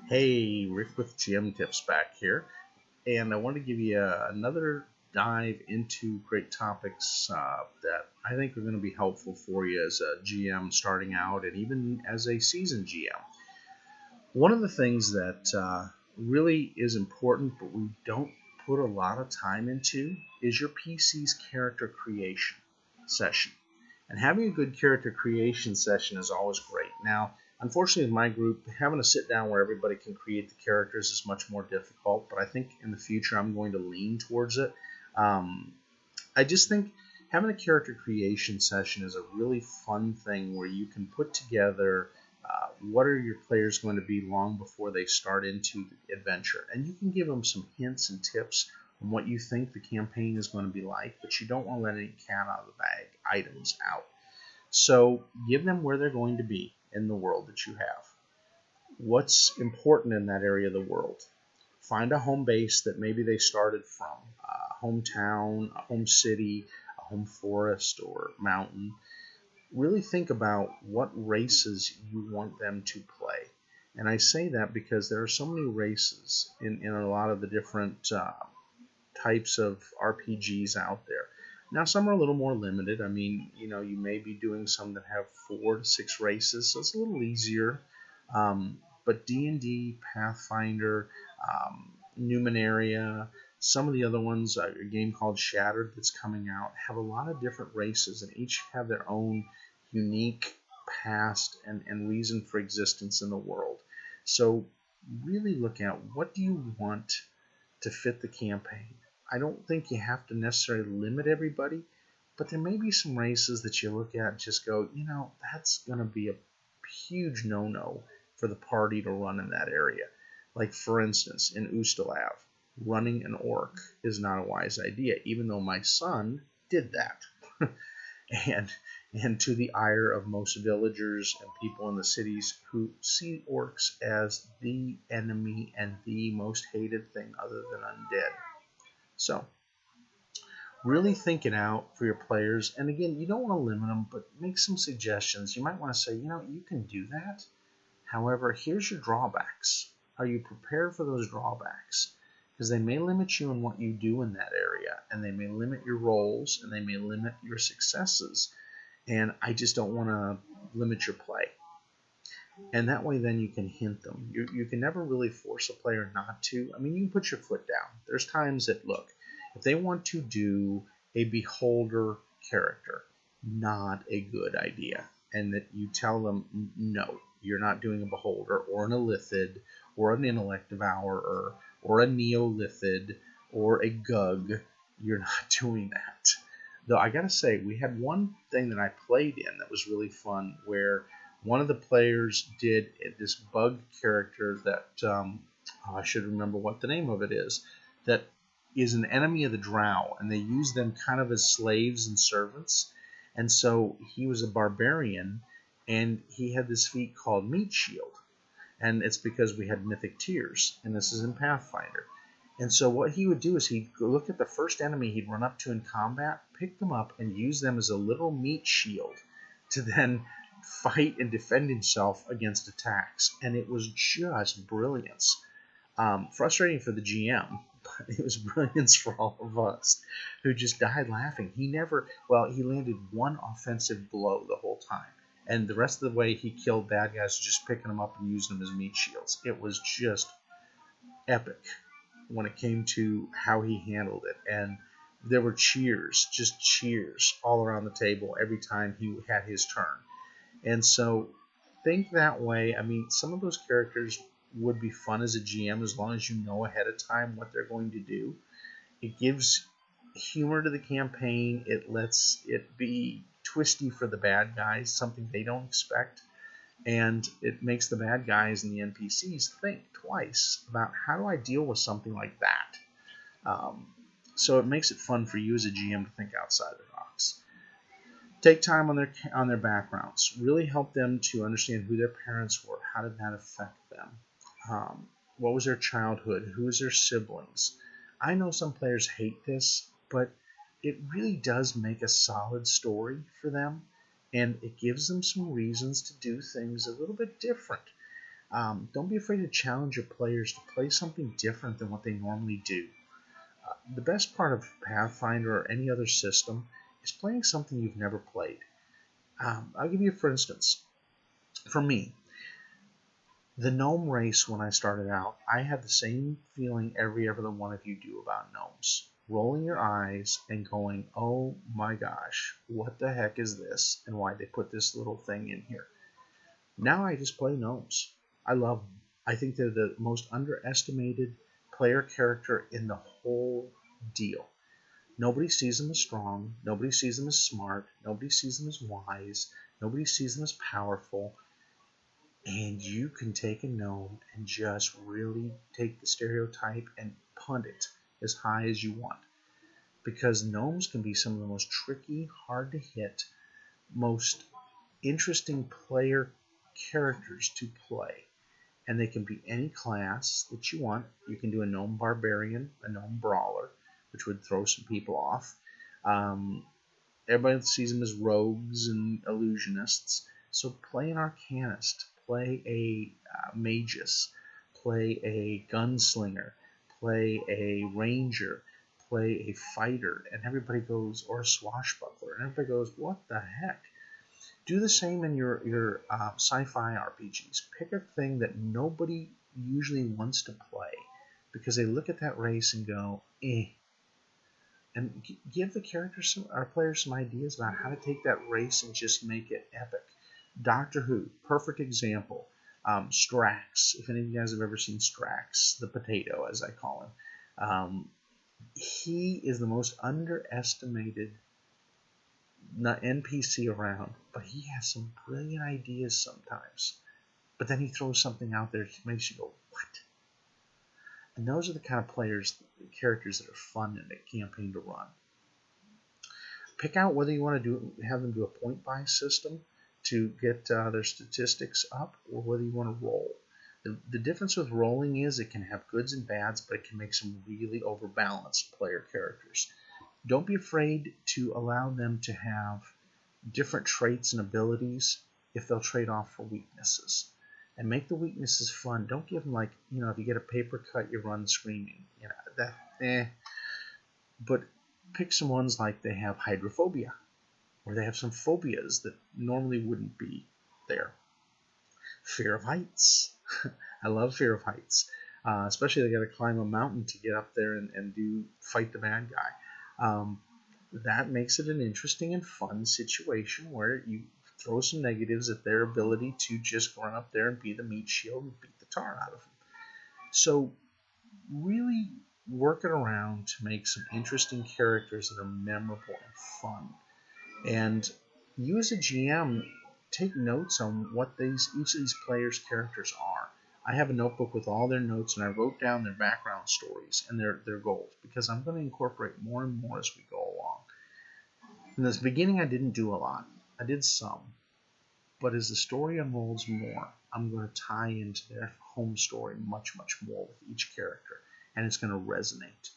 Hey, Rick with GM Tips back here, and I want to give you another dive into great topics that I think are going to be helpful for you as a GM starting out and even as a seasoned GM. One of the things that really is important, but we don't put a lot of time into, is your PC's character creation session. And having a good character creation session is always great. Now, unfortunately, with my group, having to sit down where everybody can create the characters is much more difficult. But I think in the future, I'm going to lean towards it. Um, I just think having a character creation session is a really fun thing where you can put together what are your players going to be long before they start into the adventure. And you can give them some hints and tips on what you think the campaign is going to be like, but you don't want to let any cat out of the bag items out. So give them where they're going to be in the world that you have. What's important in that area of the world? Find a home base that maybe they started from, a hometown, a home city, a home forest or mountain. Really think about what races you want them to play. And I say that because there are so many races in a lot of the different types of RPGs out there. Now, some are a little more limited. I mean, you may be doing some that have 4 to 6 races, so it's a little easier. But D&D, Pathfinder, Numenaria, some of the other ones, a game called Shattered that's coming out, have a lot of different races, and each have their own unique past and reason for existence in the world. So really look at what do you want to fit the campaign. I don't think you have to necessarily limit everybody, but there may be some races that you look at and just go, that's going to be a huge no-no for the party to run in that area. Like, for instance, in Ustalav, running an orc is not a wise idea, even though my son did that. and to the ire of most villagers and people in the cities who see orcs as the enemy and the most hated thing other than undead. So, really think it out for your players. And again, you don't want to limit them, but make some suggestions. You might want to say, you can do that. However, here's your drawbacks. Are you prepared for those drawbacks? Because they may limit you in what you do in that area, and they may limit your roles, and they may limit your successes. And I just don't want to limit your play. And that way then you can hint them. You can never really force a player not to. I mean, you can put your foot down. There's times that, look, if they want to do a beholder character, not a good idea. And that you tell them, no, you're not doing a beholder or an illithid or an intellect devourer or a neolithid or a gug. You're not doing that. Though I gotta say, we had one thing that I played in that was really fun where one of the players did this bug character that I should remember what the name of it is, that is an enemy of the drow, and they use them kind of as slaves and servants. And so he was a barbarian, and he had this feat called Meat Shield. And it's because we had mythic tiers, and this is in Pathfinder. And so what he would do is he'd look at the first enemy he'd run up to in combat, pick them up, and use them as a literal meat shield to then fight and defend himself against attacks. And it was just brilliance. Frustrating for the GM, but it was brilliance for all of us who just died laughing. He landed one offensive blow the whole time. And the rest of the way he killed bad guys just picking them up and using them as meat shields. It was just epic when it came to how he handled it. And there were cheers, just cheers all around the table every time he had his turn. And so think that way. I mean, some of those characters would be fun as a GM as long as you know ahead of time what they're going to do. It gives humor to the campaign. It lets it be twisty for the bad guys, something they don't expect. And it makes the bad guys and the NPCs think twice about how do I deal with something like that. So it makes it fun for you as a GM to think outside the box. Take time on their backgrounds. Really help them to understand who their parents were. How did that affect them? What was their childhood? Who was their siblings? I know some players hate this, but it really does make a solid story for them, and it gives them some reasons to do things a little bit different. Don't be afraid to challenge your players to play something different than what they normally do. The best part of Pathfinder or any other system is playing something you've never played. I'll give you, for instance, for me, the gnome race when I started out, I had the same feeling every other one of you do about gnomes. Rolling your eyes and going, oh my gosh, what the heck is this? And why they put this little thing in here. Now I just play gnomes. I love them. I think they're the most underestimated player character in the whole deal. Nobody sees them as strong. Nobody sees them as smart. Nobody sees them as wise. Nobody sees them as powerful. And you can take a gnome and just really take the stereotype and punt it as high as you want. Because gnomes can be some of the most tricky, hard to hit, most interesting player characters to play. And they can be any class that you want. You can do a gnome barbarian, a gnome brawler, which would throw some people off. Everybody sees them as rogues and illusionists. So play an arcanist, play a magus, play a gunslinger, play a ranger, play a fighter, and everybody goes, or a swashbuckler, and everybody goes, what the heck? Do the same in your sci-fi RPGs. Pick a thing that nobody usually wants to play because they look at that race and go, eh. And give the characters, our players, some ideas about how to take that race and just make it epic. Doctor Who, perfect example. Strax, if any of you guys have ever seen Strax, the potato, as I call him. He is the most underestimated NPC around, but he has some brilliant ideas sometimes. But then he throws something out there that makes you go, what? And those are the kind of characters that are fun in a campaign to run. Pick out whether you want to have them do a point-buy system to get their statistics up, or whether you want to roll. The difference with rolling is it can have goods and bads, but it can make some really overbalanced player characters. Don't be afraid to allow them to have different traits and abilities if they'll trade off for weaknesses. And make the weaknesses fun. Don't give them like, if you get a paper cut, you run screaming. But pick some ones like they have hydrophobia, or they have some phobias that normally wouldn't be there. Fear of heights. I love fear of heights. Especially they got to climb a mountain to get up there and fight the bad guy. That makes it an interesting and fun situation where you throw some negatives at their ability to just run up there and be the meat shield and beat the tar out of them. So really work it around to make some interesting characters that are memorable and fun. And you as a GM, take notes on what each of these players' characters are. I have a notebook with all their notes, and I wrote down their background stories and their goals, because I'm going to incorporate more and more as we go along. In the beginning, I didn't do a lot. I did some. But as the story unfolds more, I'm going to tie into their home story much, much more with each character. And it's going to resonate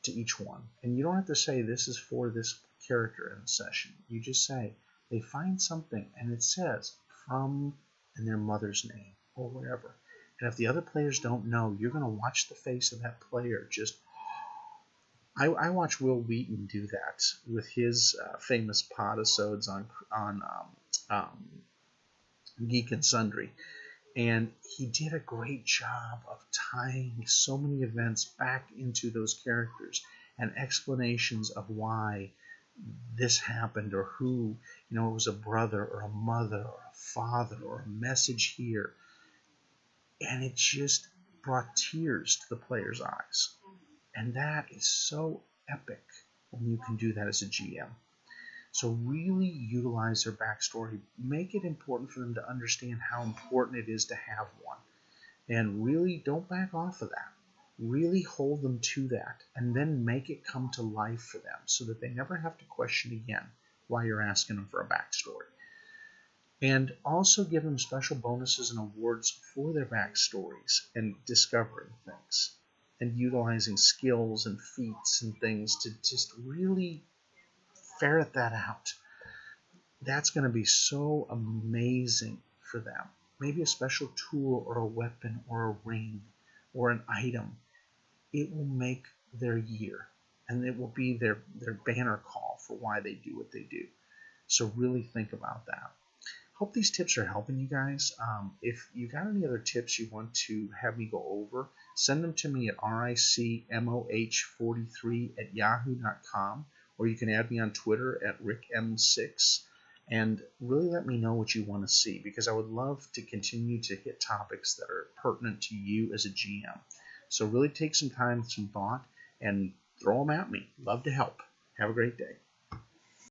to each one. And you don't have to say this is for this character in the session. You just say they find something and it says from and their mother's name or whatever. And if the other players don't know, you're going to watch the face of that player just... I watch Will Wheaton do that with his famous podasodes on Geek and Sundry. And he did a great job of tying so many events back into those characters and explanations of why this happened, or who, it was a brother or a mother or a father or a message here. And it just brought tears to the player's eyes. And that is so epic when you can do that as a GM. So really utilize their backstory. Make it important for them to understand how important it is to have one. And really don't back off of that. Really hold them to that. And then make it come to life for them so that they never have to question again why you're asking them for a backstory. And also give them special bonuses and awards for their backstories and discovering things. And utilizing skills and feats and things to just really ferret that out. That's going to be so amazing for them. maybe a special tool or a weapon or a ring or an item, it will make their year, and it will be their banner call for why they do what they do. So really think about that. Hope these tips are helping you guys. If you got any other tips you want to have me go over, send them to me at ricmoh43@yahoo.com, or you can add me on Twitter at rickm6, and really let me know what you want to see, because I would love to continue to hit topics that are pertinent to you as a GM. So really take some time, some thought, and throw them at me. Love to help. Have a great day.